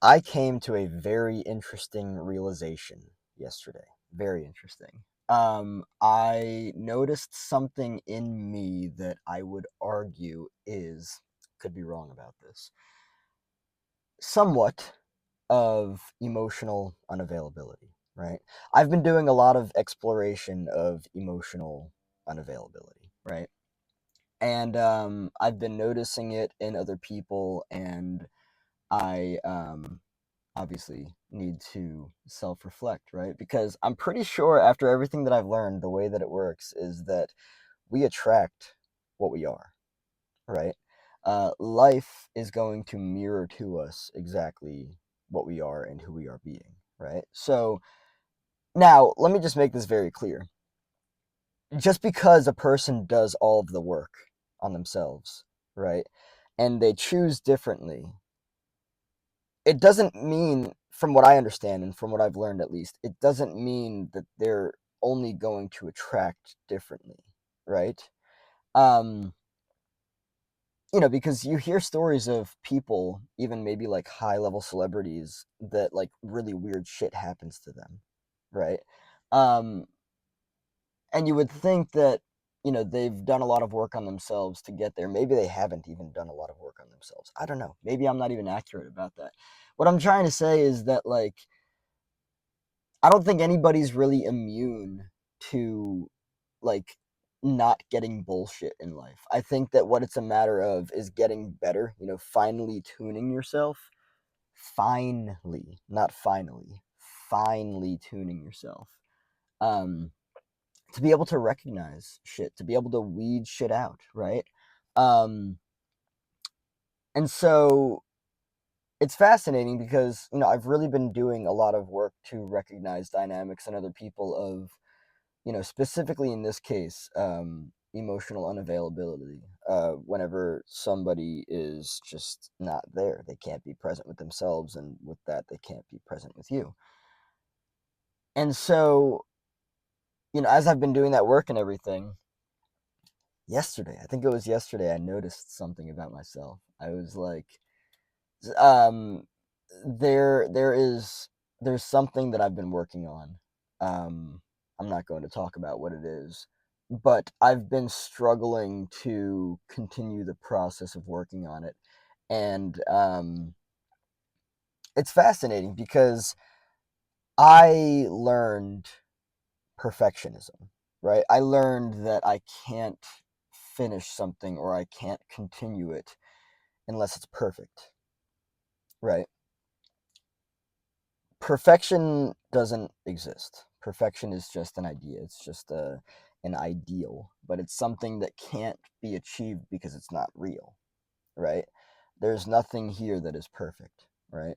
I came to a very interesting realization yesterday. Very interesting. I noticed something in me that I would argue is, could be wrong about this, somewhat of emotional unavailability, right? I've been doing a lot of exploration of emotional unavailability, right? And I've been noticing it in other people, and I obviously need to self reflect, right? Because I'm pretty sure after everything that I've learned, the way that it works is that we attract what we are, right? Life is going to mirror to us exactly what we are and who we are being, right? So now let me just make this very clear. Just because a person does all of the work on themselves, right? And they choose differently, it doesn't mean, from what I understand and from what I've learned at least, it doesn't mean that they're only going to attract differently, right? Um, because you hear stories of people, even maybe like high level celebrities, that like really weird shit happens to them, right? Um, and you would think that, they've done a lot of work on themselves to get there. Maybe they haven't even done a lot of work on themselves. I don't know. Maybe I'm not even accurate about that. What I'm trying to say is that, like, I don't think anybody's really immune to, like, not getting bullshit in life. I think that what it's a matter of is getting better, finely tuning yourself. Finally, not finally, finely tuning yourself. Um, to be able to recognize shit, to be able to weed shit out, right? Um, and so it's fascinating because, I've really been doing a lot of work to recognize dynamics in other people of, specifically in this case, emotional unavailability. Whenever somebody is just not there, they can't be present with themselves, and with that, they can't be present with you. And so, as I've been doing that work and everything, yesterday, I think it was yesterday, I noticed something about myself. I was like, um, there's something that I've been working on. I'm not going to talk about what it is, but I've been struggling to continue the process of working on it. And it's fascinating because I learned perfectionism, right? I learned that I can't finish something or I can't continue it unless it's perfect, right? Perfection doesn't exist. Perfection is just an idea. It's just an ideal, but it's something that can't be achieved because it's not real, right? There's nothing here that is perfect, right?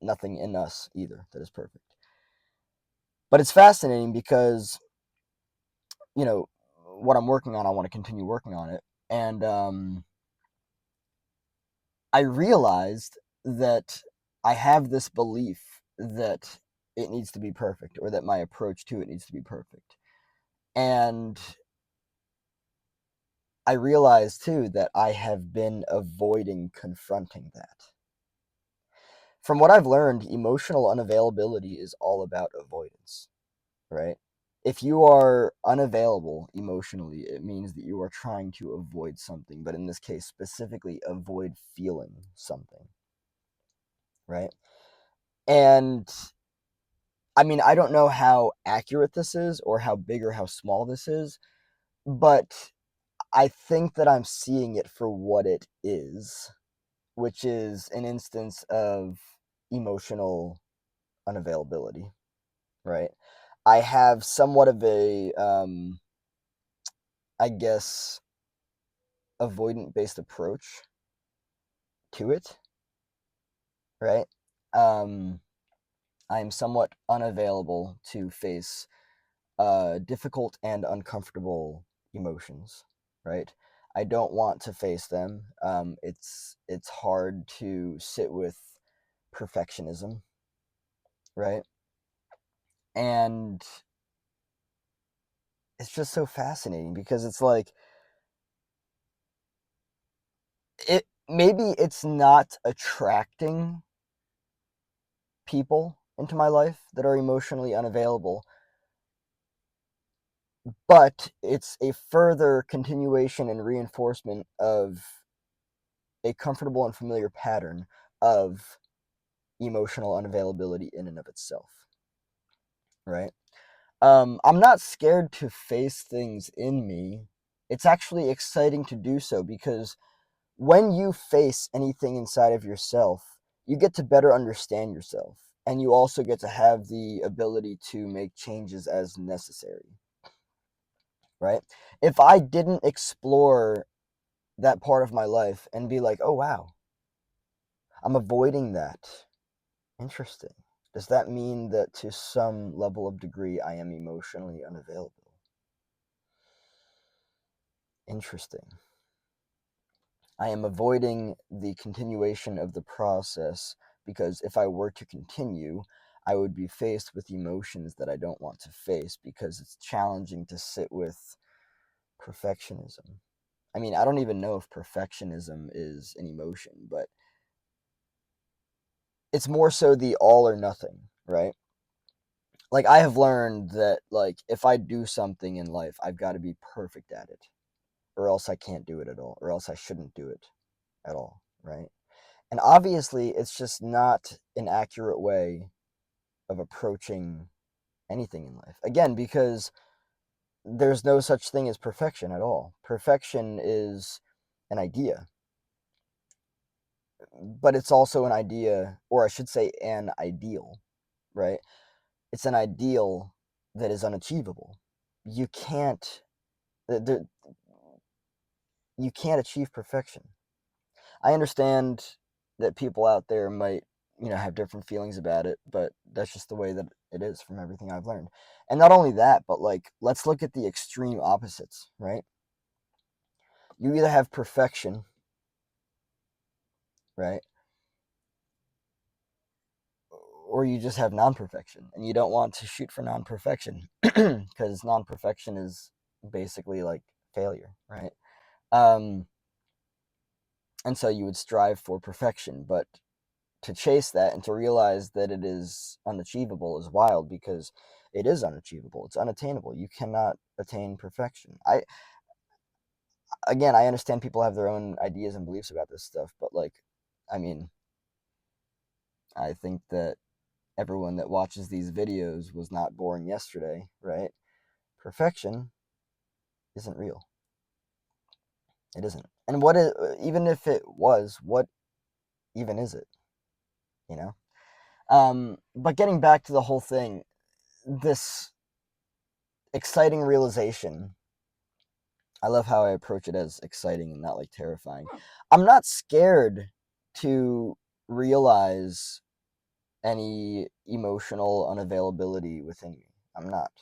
Nothing in us either that is perfect. But it's fascinating because, you know, what I'm working on, I want to continue working on it. And I realized that I have this belief that it needs to be perfect, or that my approach to it needs to be perfect. And I realized too that I have been avoiding confronting that. From what I've learned, emotional unavailability is all about avoidance, right? If you are unavailable emotionally, it means that you are trying to avoid something, but in this case, specifically, avoid feeling something, right? And I mean, I don't know how accurate this is or how big or how small this is, but I think that I'm seeing it for what it is, which is an instance of emotional unavailability, right? I have somewhat of a, I guess, avoidant based approach to it, right? Um, I am somewhat unavailable to face difficult and uncomfortable emotions, right? I don't want to face them. It's hard to sit with perfectionism, right? And it's just so fascinating because it's like it maybe it's not attracting people into my life that are emotionally unavailable, but it's a further continuation and reinforcement of a comfortable and familiar pattern of emotional unavailability in and of itself, right? I'm not scared to face things in me. It's actually exciting to do so because when you face anything inside of yourself, you get to better understand yourself. And you also get to have the ability to make changes as necessary, right? If I didn't explore that part of my life and be like, oh, wow, I'm avoiding that. Interesting. Does that mean that to some level of degree I am emotionally unavailable? Interesting. I am avoiding the continuation of the process because if I were to continue, I would be faced with emotions that I don't want to face because it's challenging to sit with perfectionism. I mean, I don't even know if perfectionism is an emotion, but it's more so the all or nothing, right? Like I have learned that like if I do something in life, I've got to be perfect at it or else I can't do it at all or else I shouldn't do it at all, right? And obviously, it's just not an accurate way of approaching anything in life. Again, because there's no such thing as perfection at all. Perfection is an idea, but it's also an idea, or I should say, an ideal, right? It's an ideal that is unachievable. You can't, there, you can't achieve perfection. I understand that people out there might, have different feelings about it, but that's just the way that it is from everything I've learned. And not only that, but like, let's look at the extreme opposites, right? You either have perfection, right? Or you just have non perfection. And you don't want to shoot for non perfection because non perfection is basically like failure, right? Um, and so you would strive for perfection, but to chase that and to realize that it is unachievable is wild because it is unachievable. It's unattainable. You cannot attain perfection. I understand people have their own ideas and beliefs about this stuff, but like, I mean, I think that everyone that watches these videos was not born yesterday, right? Perfection isn't real. It isn't. And what is, even if it was, what even is it? You know? But getting back to the whole thing, this exciting realization. I love how I approach it as exciting and not like terrifying. I'm not scared to realize any emotional unavailability within me. I'm not.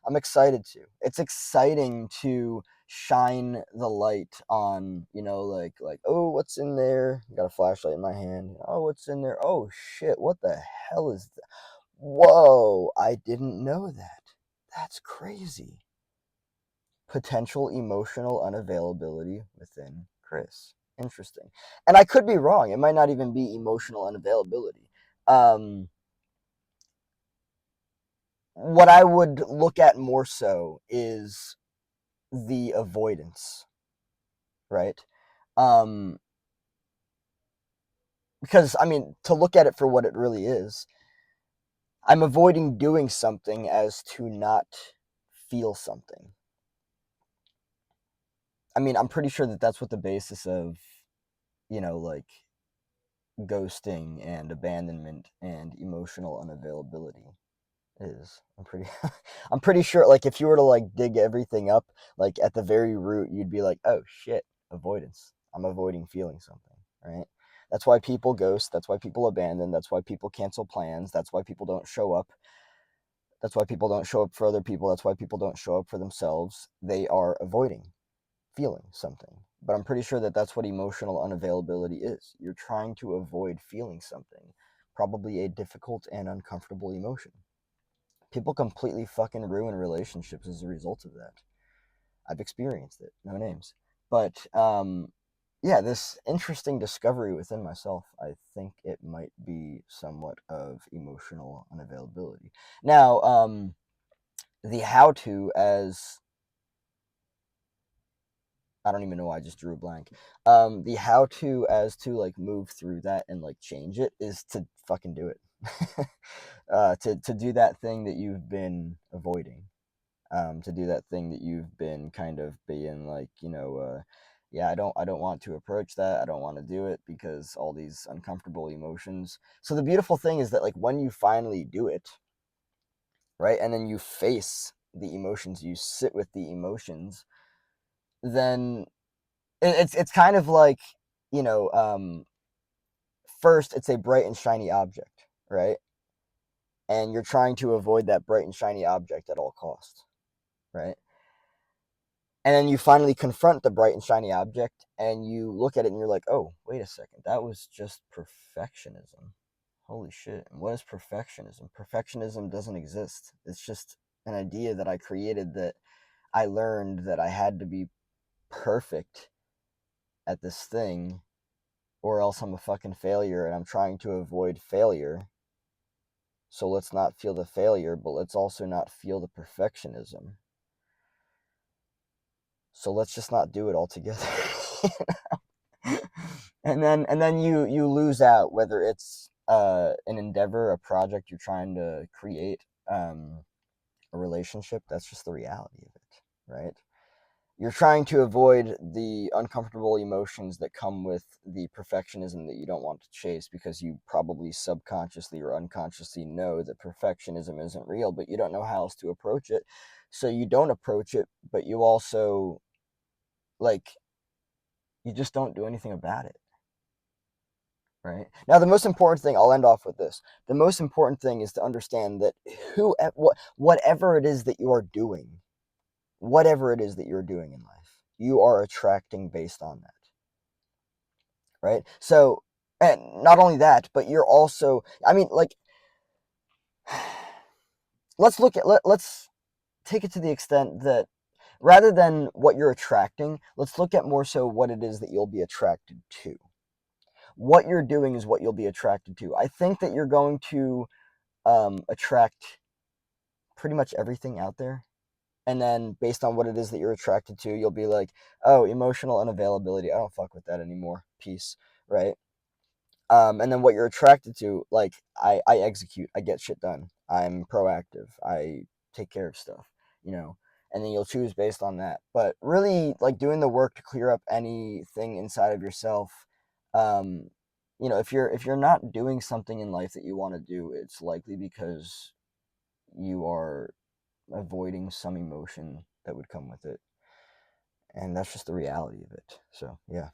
I'm excited to. It's exciting to shine the light on, like oh, what's in there? Got a flashlight in my hand. Oh, what's in there? Oh shit, what the hell is that? Whoa, I didn't know that. That's crazy. Potential emotional unavailability within Chris. Interesting. And I could be wrong. It might not even be emotional unavailability. Um, what I would look at more so is the avoidance, right? Um, because, I mean, to look at it for what it really is, I'm avoiding doing something as to not feel something. I mean, I'm pretty sure that that's what the basis of, like ghosting and abandonment and emotional unavailability is. I'm pretty sure like if you were to like dig everything up, like at the very root you'd be like, "Oh shit, avoidance. I'm avoiding feeling something," right? That's why people ghost, that's why people abandon, that's why people cancel plans, that's why people don't show up. That's why people don't show up for other people, that's why people don't show up for themselves. They are avoiding feeling something. But I'm pretty sure that that's what emotional unavailability is. You're trying to avoid feeling something, probably a difficult and uncomfortable emotion. People completely fucking ruin relationships as a result of that. I've experienced it, no names. But yeah, this interesting discovery within myself, I think it might be somewhat of emotional unavailability. Now, the how to, as I don't even know why I just drew a blank. The how to, as to like move through that and like change it, is to fucking do it. To do that thing that you've been avoiding. To do that thing that you've been kind of being like, yeah, I don't want to approach that. I don't want to do it because all these uncomfortable emotions. So the beautiful thing is that like when you finally do it, right, and then you face the emotions, you sit with the emotions, then it's kind of like, you know, first it's a bright and shiny object, right? And you're trying to avoid that bright and shiny object at all costs, right? And then you finally confront the bright and shiny object and you look at it and you're like, oh, wait a second, that was just perfectionism. Holy shit. And what is perfectionism? Perfectionism doesn't exist. It's just an idea that I created, that I learned that I had to be perfect at this thing or else I'm a fucking failure and I'm trying to avoid failure. So let's not feel the failure, but let's also not feel the perfectionism. So let's just not do it altogether. and then you lose out, whether it's an endeavor, a project you're trying to create, a relationship. That's just the reality of it, right? You're trying to avoid the uncomfortable emotions that come with the perfectionism that you don't want to chase, because you probably subconsciously or unconsciously know that perfectionism isn't real, but you don't know how else to approach it. So you don't approach it, but you also, like, you just don't do anything about it. Right? Now, the most important thing, I'll end off with this. The most important thing is to understand that whatever it is that you are doing, whatever it is that you're doing in life, you are attracting based on that. Right? So, and not only that, but you're also, I mean, like, let's take it to the extent that rather than what you're attracting, let's look at more so what it is that you'll be attracted to. What you're doing is what you'll be attracted to. I think that you're going to attract pretty much everything out there. And then based on what it is that you're attracted to, you'll be like, oh, emotional unavailability. I don't fuck with that anymore. Peace. Right? And then what you're attracted to, like, I execute, I get shit done. I'm proactive. I take care of stuff, you know, and then you'll choose based on that. But really, like, doing the work to clear up anything inside of yourself, um, if you're not doing something in life that you want to do, it's likely because you are avoiding some emotion that would come with it. And that's just the reality of it. So, yeah.